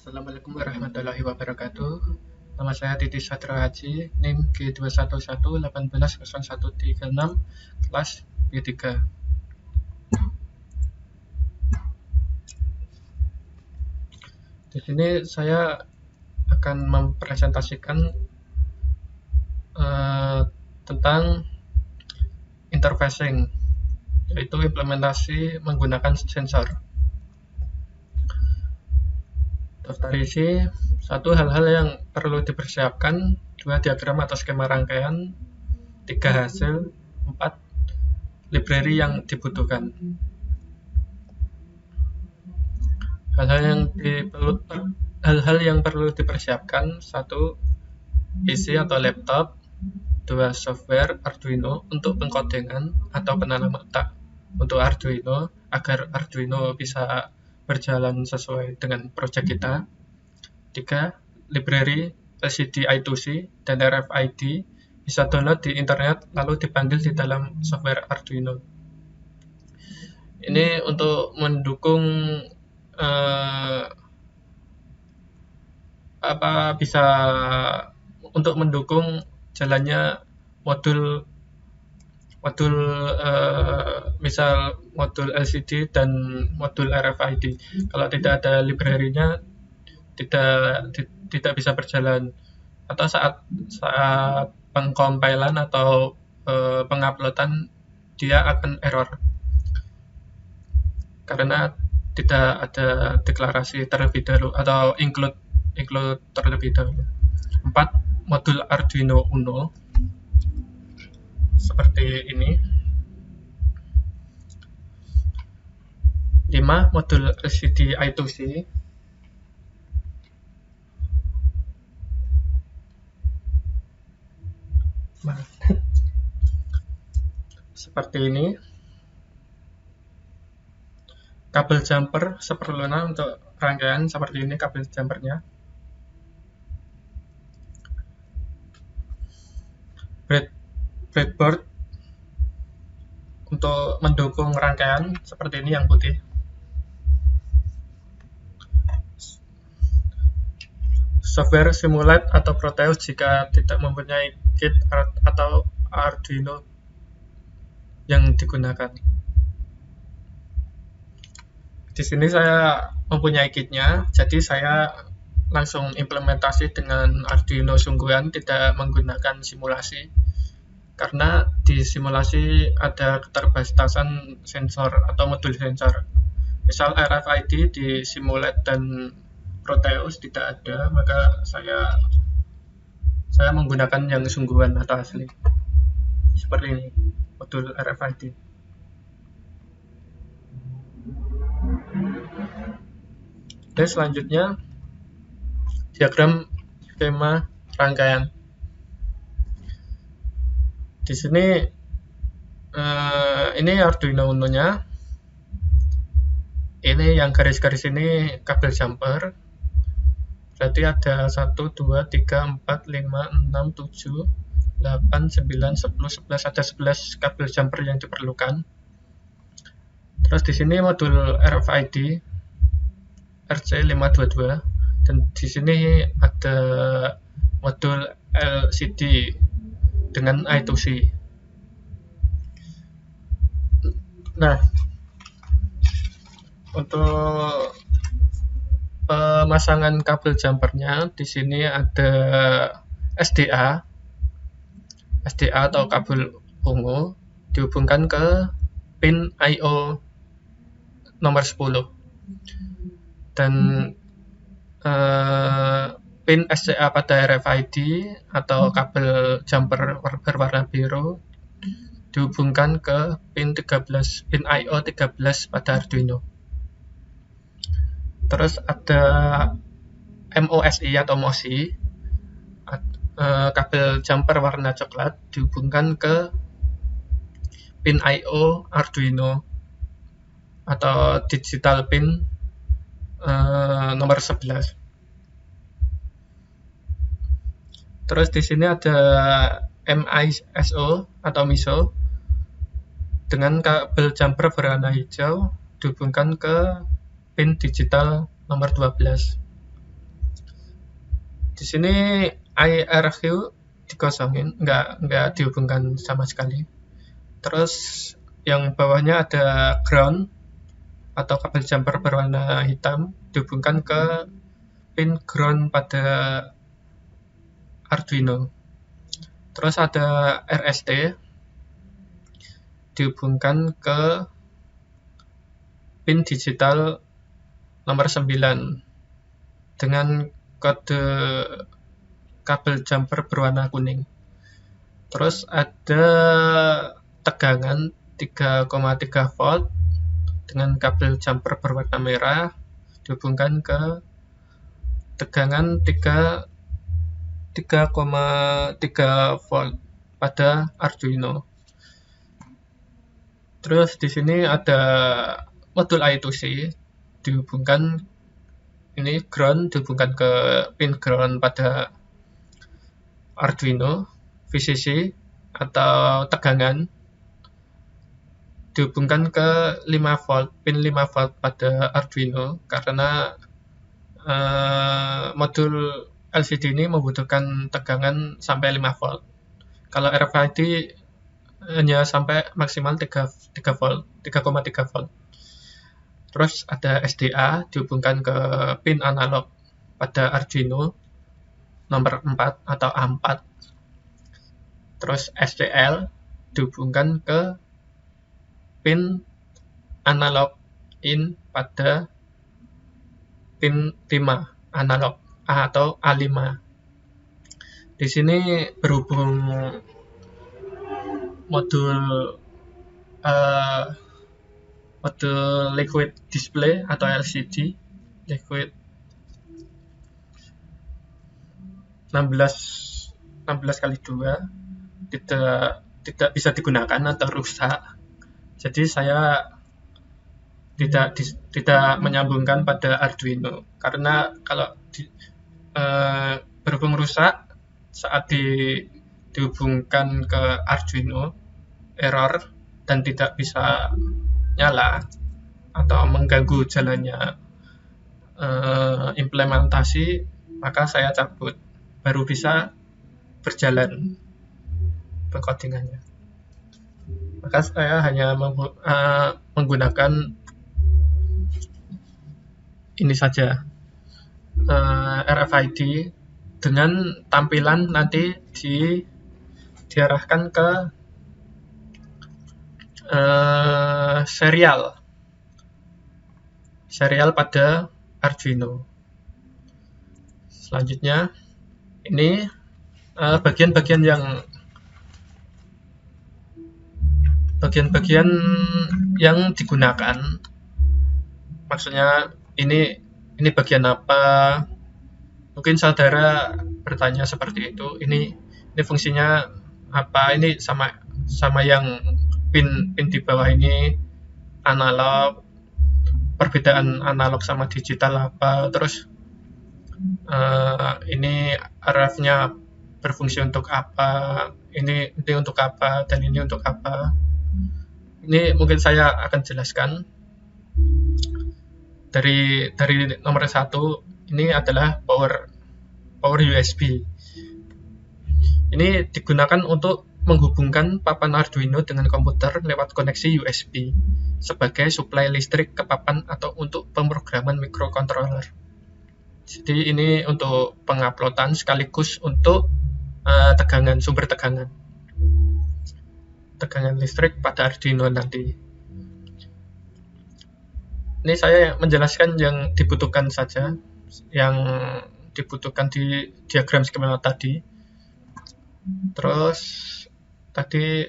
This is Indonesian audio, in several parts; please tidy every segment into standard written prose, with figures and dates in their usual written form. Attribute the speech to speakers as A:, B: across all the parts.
A: Assalamualaikum warahmatullahi wabarakatuh. Nama saya Titi Satrio Haji, NIM G211180136, kelas B3. Di sini saya akan mempresentasikan tentang interfacing, yaitu implementasi menggunakan sensor. Daftar isi: 1. Hal-hal yang perlu dipersiapkan, 2. Diagram atau skema rangkaian, 3. Hasil, 4. Library yang dibutuhkan. Hal-hal yang perlu dipersiapkan: 1. PC atau laptop, 2. Software Arduino untuk pengkodengan atau penanam otak untuk Arduino agar Arduino bisa berjalan sesuai dengan proyek kita. 3. Library LCD I2C dan RFID bisa download di internet lalu dipanggil di dalam software Arduino. Ini untuk mendukung jalannya modul misal modul LCD dan modul RFID. Kalau tidak ada library-nya tidak bisa berjalan, atau saat pengkompilan atau penguploadan dia akan error karena tidak ada deklarasi terlebih dahulu atau include terlebih dahulu. 4. Modul Arduino Uno seperti ini. 5. Modul LCD I2C. Seperti ini. Kabel jumper seperlunya untuk rangkaian seperti ini kabel jumpernya. Breadboard untuk mendukung rangkaian seperti ini yang putih. Software Simulate atau Proteus jika tidak mempunyai kit atau Arduino yang digunakan. Di sini saya mempunyai kitnya, jadi saya langsung implementasi dengan Arduino sungguhan, tidak menggunakan simulasi. Karena di simulasi ada keterbatasan sensor atau modul sensor. Misal RFID di Simulate dan Proteus tidak ada, maka saya menggunakan yang sungguhan atau asli. Seperti ini, modul RFID. Oke, selanjutnya diagram skema rangkaian. Di sini ini Arduino Uno-nya. Ini yang garis-garis ini kabel jumper. Berarti ada 1, 2, 3, 4, 5, 6, 7, 8, 9, 10, 11, ada 11 kabel jumper yang diperlukan. Terus di sini modul RFID RC522 dan di sini ada modul LCD dengan I2C. Nah, untuk pemasangan kabel jumpernya di sini ada SDA atau kabel ungu dihubungkan ke pin I/O nomor 10 dan pin SCA pada RFID atau kabel jumper berwarna biru dihubungkan ke pin I/O 13 pada Arduino. Terus ada MOSI atau MOSI, kabel jumper warna coklat dihubungkan ke pin I/O Arduino atau digital pin nomor 11. Terus di sini ada MISO atau MISO dengan kabel jumper berwarna hijau dihubungkan ke pin digital nomor 12. Di sini IRQ dikosongin, nggak dihubungkan sama sekali. Terus yang bawahnya ada ground atau kabel jumper berwarna hitam dihubungkan ke pin ground pada Arduino. Terus ada RST dihubungkan ke pin digital nomor 9 dengan kode kabel jumper berwarna kuning. Terus ada tegangan 3,3 volt dengan kabel jumper berwarna merah dihubungkan ke tegangan 3,3 volt pada Arduino. Terus di sini ada modul I2C dihubungkan, ini ground dihubungkan ke pin ground pada Arduino. VCC atau tegangan dihubungkan ke 5 volt, pin 5 volt pada Arduino karena modul LCD ini membutuhkan tegangan sampai 5 volt. Kalau RFID hanya sampai maksimal 3 volt, 3,3 volt. Terus ada SDA dihubungkan ke pin analog pada Arduino nomor 4 atau A4. Terus SCL dihubungkan ke pin analog in pada pin 5 analog A atau A5. Di sini berhubung modul liquid display atau LCD liquid 16x2 tidak bisa digunakan atau rusak. Jadi saya tidak menyambungkan pada Arduino karena kalau berhubung rusak saat dihubungkan ke Arduino error dan tidak bisa nyala atau mengganggu jalannya implementasi, maka saya cabut, baru bisa berjalan pengkodingannya. Maka saya hanya menggunakan ini saja, RFID dengan tampilan nanti diarahkan ke serial pada Arduino. Selanjutnya ini bagian-bagian yang digunakan, maksudnya ini bagian apa? Mungkin saudara bertanya seperti itu, ini fungsinya apa? Ini sama yang pin di bawah ini analog, perbedaan analog sama digital apa? Terus ini RF-nya berfungsi untuk apa? Ini untuk apa? Dan ini untuk apa? Ini mungkin saya akan jelaskan. Dari nomor 1 ini adalah power USB. Ini digunakan untuk menghubungkan papan Arduino dengan komputer lewat koneksi USB sebagai suplai listrik ke papan atau untuk pemrograman microcontroller. Jadi ini untuk penguploadan sekaligus untuk sumber tegangan listrik pada Arduino nanti. Ini saya menjelaskan yang dibutuhkan saja, yang dibutuhkan di diagram skema tadi. Terus tadi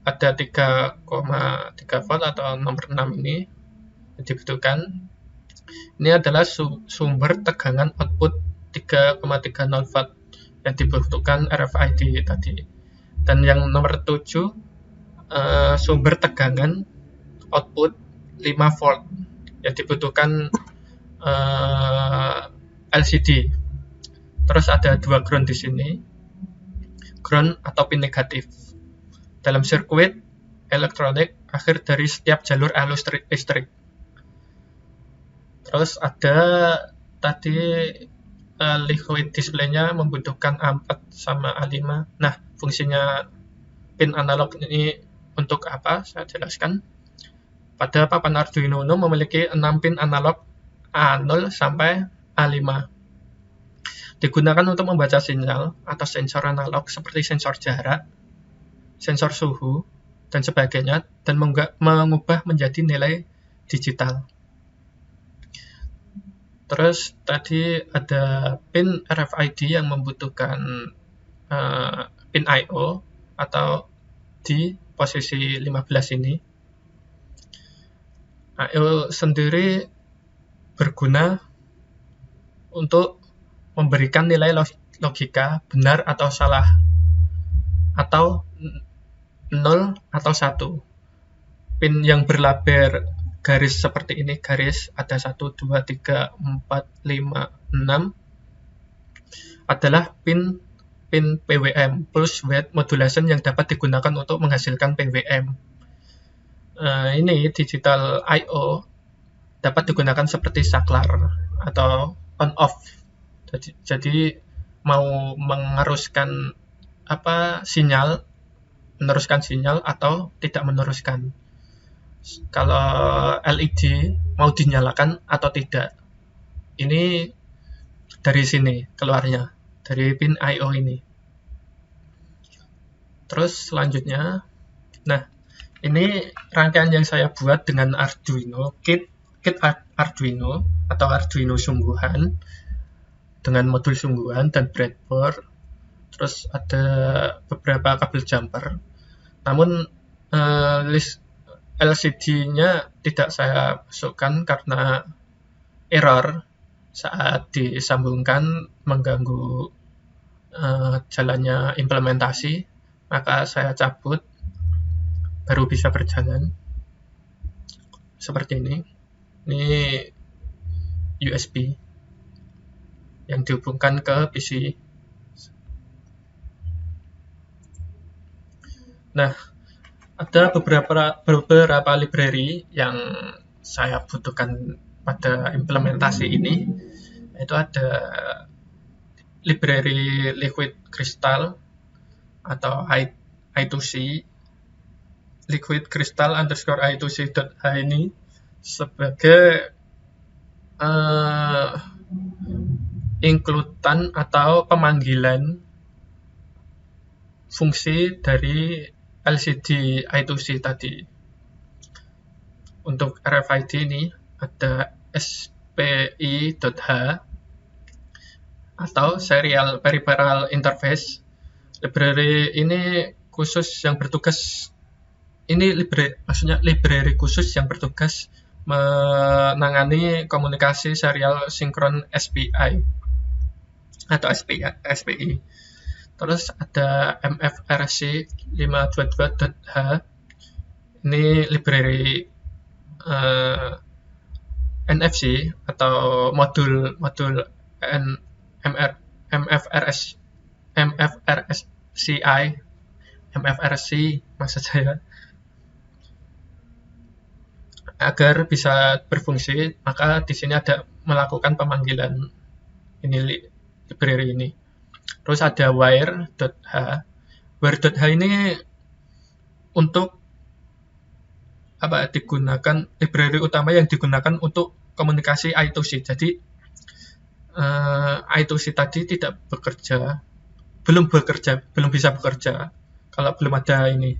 A: ada 3,3 volt atau nomor 6 ini yang dibutuhkan. Ini adalah sumber tegangan output 3,30 volt yang dibutuhkan RFID tadi. Dan yang nomor 7 sumber tegangan output 5 volt yang dibutuhkan LCD. Terus ada 2 ground di sini, ground atau pin negatif. Dalam sirkuit elektronik akhir dari setiap jalur arus listrik. Terus ada tadi liquid display-nya membutuhkan A4 sama A5. Nah, fungsinya pin analog ini untuk apa? Saya jelaskan. Pada papan Arduino Uno memiliki 6 pin analog A0 sampai A5. Digunakan untuk membaca sinyal atau sensor analog seperti sensor jarak, sensor suhu, dan sebagainya, dan mengubah menjadi nilai digital. Terus tadi ada pin RFID yang membutuhkan pin I/O atau di posisi 15 ini. I/O sendiri berguna untuk memberikan nilai logika benar atau salah, atau 0 atau 1. Pin yang berlabel garis seperti ini, garis ada 1, 2, 3, 4, 5, 6 adalah pin PWM, pulse width modulation, yang dapat digunakan untuk menghasilkan PWM. Ini digital I/O dapat digunakan seperti saklar atau on off. Jadi mau mengeruskan sinyal, meneruskan sinyal atau tidak meneruskan. Kalau LED mau dinyalakan atau tidak. Ini dari sini keluarnya, dari pin I/O ini. Terus selanjutnya, nah ini rangkaian yang saya buat dengan Arduino, kit Arduino atau Arduino sungguhan dengan modul sungguhan dan breadboard. Terus ada beberapa kabel jumper. Namun list LCD-nya tidak saya masukkan karena error saat disambungkan, mengganggu jalannya implementasi, maka saya cabut baru bisa berjalan seperti ini. Ini USB yang dihubungkan ke PC. Nah, ada beberapa library yang saya butuhkan pada implementasi ini, yaitu ada library Liquid Crystal atau I2C, Liquid Crystal _I2C.h ini sebagai include-an atau pemanggilan fungsi dari LCD I2C tadi. Untuk RFID ini ada SPI.h atau Serial Peripheral Interface. Library ini khusus yang bertugas, library khusus yang bertugas menangani komunikasi serial sinkron SPI atau SPI. Terus ada MFRC 522.h. Ini library NFC atau modul MFRC maksud saya, agar bisa berfungsi. Maka di sini ada melakukan pemanggilan ini library ini. Terus ada Wire.h. Wire.h ini untuk digunakan, library utama yang digunakan untuk komunikasi I2C. Jadi I2C tadi belum bisa bekerja kalau belum ada ini.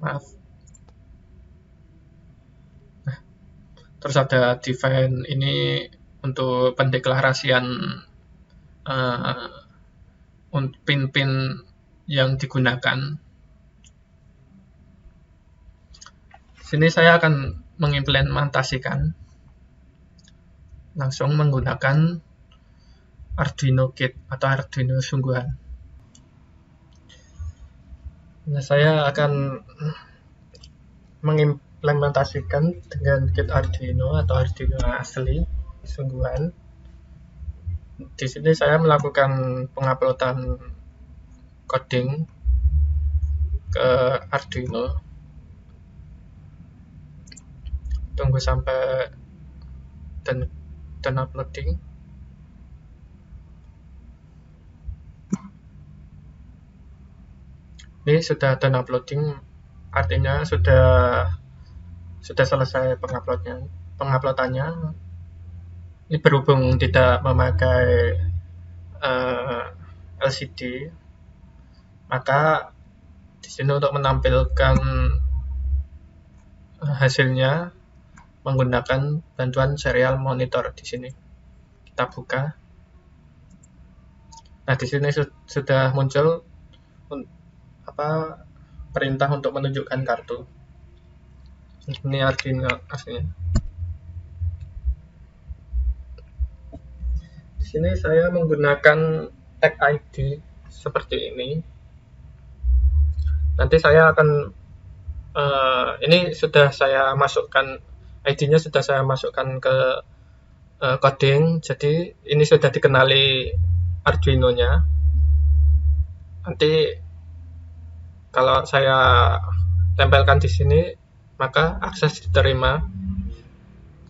A: Maaf. Nah, terus ada define ini untuk pendeklarasian pin-pin yang digunakan. Sini saya akan mengimplementasikan langsung menggunakan Arduino Kit atau Arduino sungguhan. Nah, saya akan mengimplementasikan dengan kit Arduino atau Arduino asli sungguhan. Di sini saya melakukan penguploadan coding ke Arduino. tunggu sampai dan uploading. Ini sudah done uploading, artinya sudah selesai penguploadannya. Ini berhubung tidak memakai LCD, maka di sini untuk menampilkan hasilnya menggunakan bantuan serial monitor. Di sini kita buka. Nah, di sini sudah muncul perintah untuk menunjukkan kartu. Ini Arduino aslinya. Di sini saya menggunakan tag ID seperti ini. Nanti saya akan ini sudah saya masukkan ID-nya, sudah saya masukkan ke coding. Jadi ini sudah dikenali Arduino-nya. Nanti kalau saya tempelkan di sini, maka akses diterima.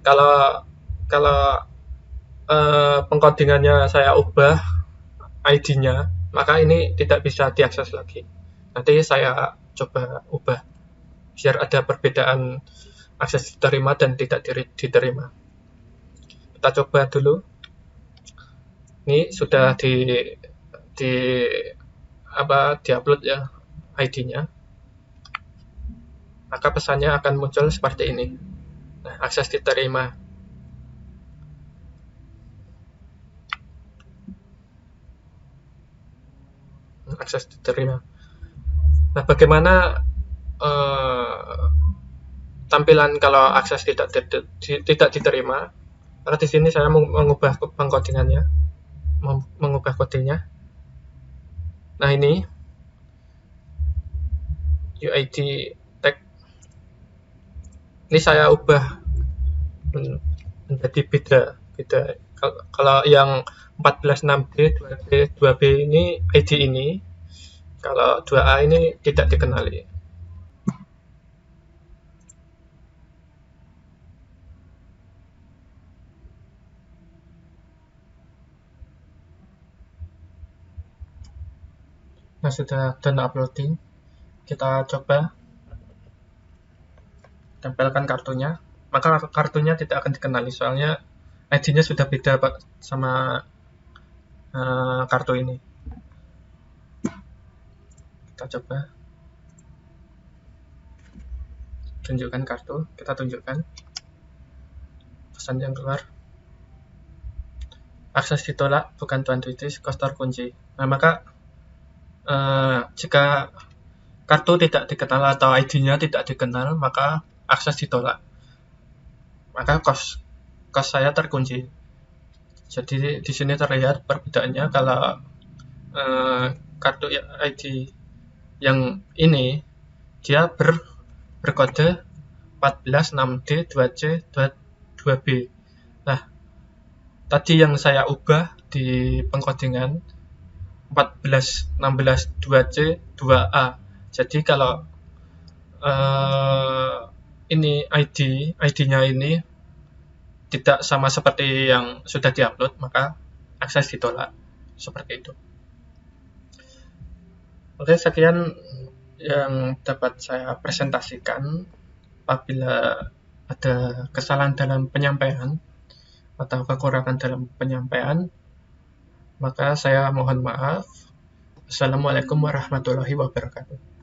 A: Kalau pengkodingannya saya ubah ID-nya, maka ini tidak bisa diakses lagi. Nanti saya coba ubah biar ada perbedaan akses diterima dan tidak diterima. Kita coba dulu. Ini sudah di-upload ya ID-nya. Maka pesannya akan muncul seperti ini. Nah, akses diterima. Akses diterima. Nah, bagaimana tampilan kalau akses tidak diterima? Karena di sini saya mengubah pengkodingannya, mengubah kodenya. Nah, ini UID tag. Ini saya ubah menjadi beda. Kalau yang 14.6B, 2B ini ID ini, kalau 2A ini tidak dikenali. Nah, sudah done uploading. Kita coba tempelkan kartunya. Maka kartunya tidak akan dikenali, soalnya ID-nya sudah beda sama kartu ini. Kita coba tunjukkan kartu, kita tunjukkan pesan yang keluar. Akses ditolak, bukan tuan Twitis, kos terkunci. Nah, maka jika kartu tidak dikenal atau ID-nya tidak dikenal, maka akses ditolak. Maka kos saya terkunci. Jadi di sini terlihat perbedaannya kalau kartu ID yang ini dia berkode 14.6D, 2C, 2B. Nah, tadi yang saya ubah di pengkodingan 14.16 2C 2A. Jadi kalau ini ID-nya ini tidak sama seperti yang sudah diupload, maka akses ditolak. Seperti itu. Oke, sekian yang dapat saya presentasikan. Apabila ada kesalahan dalam penyampaian atau kekurangan dalam penyampaian, maka saya mohon maaf. Assalamualaikum warahmatullahi wabarakatuh.